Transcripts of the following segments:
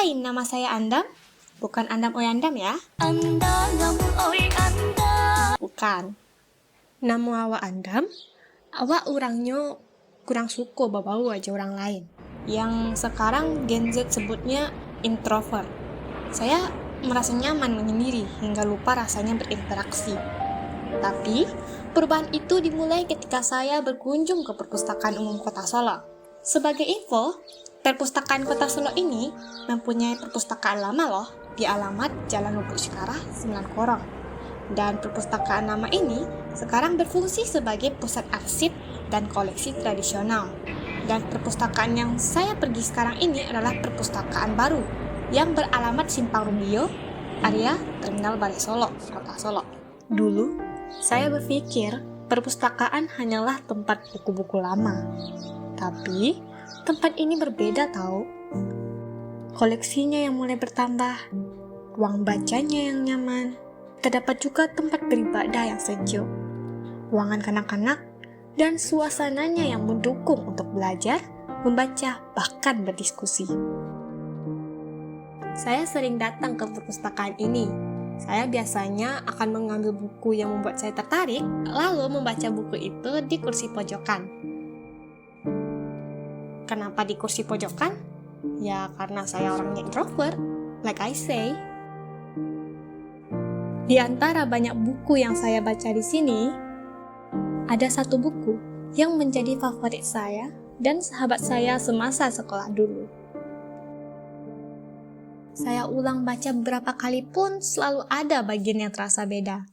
Hai, nama saya Andam. Bukan Andam Oi Andam ya. Bukan. Nama awak Andam, awak orangnya kurang suka bawa aja orang lain. Yang sekarang Gen Z sebutnya introvert. Saya merasa nyaman menyendiri hingga lupa rasanya berinteraksi. Tapi, perubahan itu dimulai ketika saya berkunjung ke Perpustakaan Umum Kota Solo. Sebagai info, Perpustakaan Kota Solo ini mempunyai perpustakaan lama loh di alamat Jalan Lubuk Cikarang 9 Korong. Dan perpustakaan lama ini sekarang berfungsi sebagai pusat arsip dan koleksi tradisional. Dan perpustakaan yang saya pergi sekarang ini adalah perpustakaan baru yang beralamat Simpang Rumbio, area Terminal Balai Solo, Kota Solo. Dulu, saya berpikir perpustakaan hanyalah tempat buku-buku lama. Tapi, tempat ini berbeda tahu. Koleksinya yang mulai bertambah, ruang bacanya yang nyaman, terdapat juga tempat beribadah yang sejuk, ruangan kanak-kanak, dan suasananya yang mendukung untuk belajar, membaca, bahkan berdiskusi. Saya sering datang ke perpustakaan ini. Saya biasanya akan mengambil buku yang membuat saya tertarik, lalu membaca buku itu di kursi pojokan. Kenapa di kursi pojokan? Ya karena saya orangnya introvert, like I say. Di antara banyak buku yang saya baca di sini, ada satu buku yang menjadi favorit saya dan sahabat saya semasa sekolah dulu. Saya ulang baca beberapa kali pun selalu ada bagian yang terasa beda.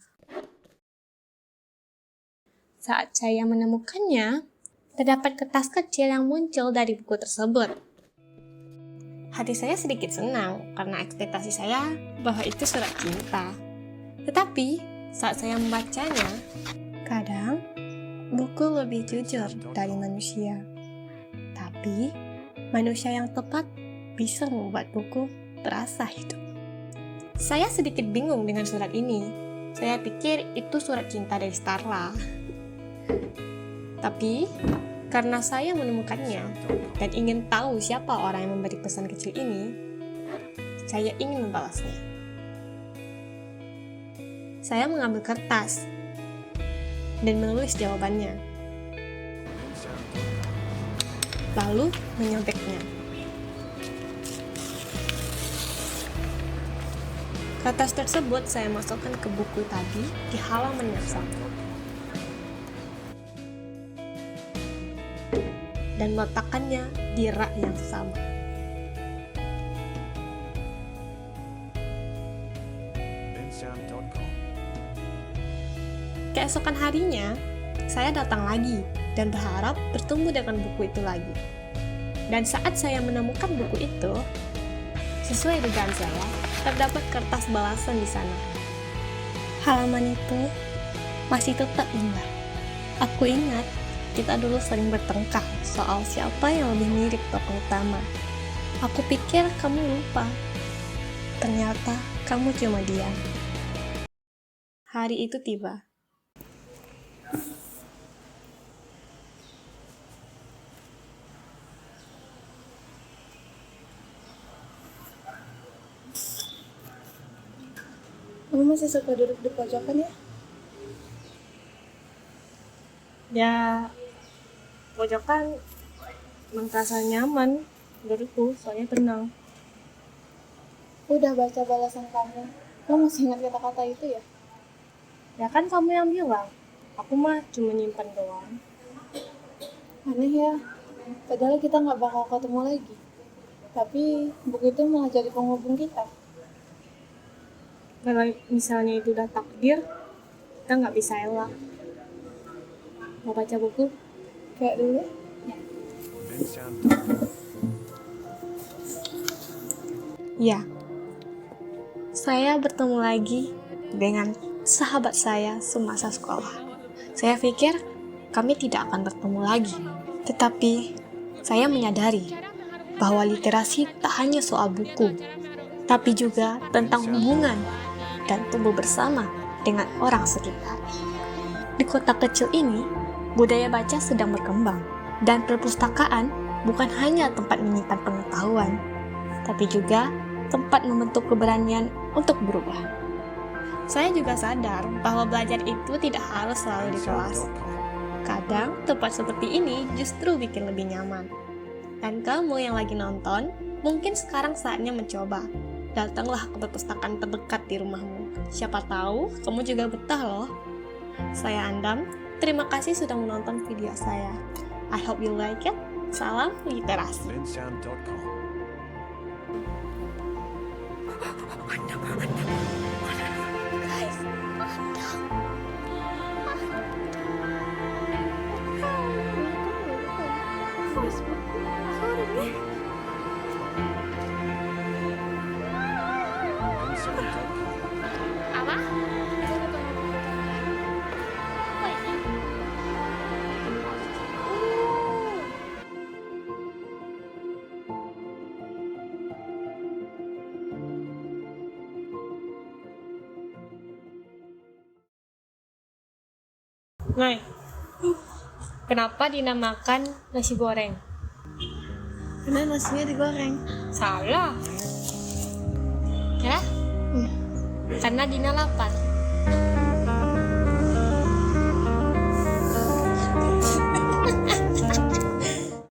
Saat saya menemukannya, terdapat kertas kecil yang muncul dari buku tersebut. Hati saya sedikit senang karena ekspektasi saya bahwa itu surat cinta. Tetapi, saat saya membacanya, kadang buku lebih jujur dari manusia. Tapi, manusia yang tepat bisa membuat buku terasa hidup. Saya sedikit bingung dengan surat ini. Saya pikir itu surat cinta dari Starla. Tapi, karena saya menemukannya dan ingin tahu siapa orang yang memberi pesan kecil ini, saya ingin membalasnya. Saya mengambil kertas dan menulis jawabannya, lalu menyobeknya. Kertas tersebut saya masukkan ke buku tadi di halaman yang sama dan meletakkannya di rak yang sama. Keesokan harinya, saya datang lagi dan berharap bertemu dengan buku itu lagi. Dan saat saya menemukan buku itu, sesuai dugaan saya, terdapat kertas balasan di sana. Halaman itu masih tetap indah. Aku ingat kita dulu sering bertengkar soal siapa yang lebih mirip tokoh utama. Aku pikir kamu lupa. Ternyata kamu cuma diam. Hari itu tiba. Kamu masih suka duduk di pojokan ya? Ya, pojokan merasa nyaman dudukku, soalnya tenang. Udah baca balasan kamu. Kamu masih ingat kata-kata itu ya? Ya kan kamu yang bilang, aku mah cuma nyimpan doang. Aneh ya. Padahal kita nggak bakal ketemu lagi. Tapi buku itu malah jadi penghubung kita. Kalau misalnya itu udah takdir, kita nggak bisa elak. Mau baca buku? Kayak dulu. Ya. Saya bertemu lagi dengan sahabat saya semasa sekolah. Saya pikir kami tidak akan bertemu lagi. Tetapi, saya menyadari bahwa literasi tak hanya soal buku, tapi juga tentang hubungan dan tumbuh bersama dengan orang sekitar. Di kota kecil ini, budaya baca sedang berkembang, dan perpustakaan bukan hanya tempat menyimpan pengetahuan, tapi juga tempat membentuk keberanian untuk berubah. Saya juga sadar bahwa belajar itu tidak harus selalu di kelas. Kadang tempat seperti ini justru bikin lebih nyaman. Dan kamu yang lagi nonton, mungkin sekarang saatnya mencoba. Datanglah ke perpustakaan terdekat di rumahmu. Siapa tahu kamu juga betah loh. Saya Andam, terima kasih sudah menonton video saya. I hope you like it. Salam literasi. Linsound.com. Linsound.com. Apa? Nah, kenapa dinamakan nasi goreng? Karena nasinya digoreng. Salah. Ya? Karena Dina lapar.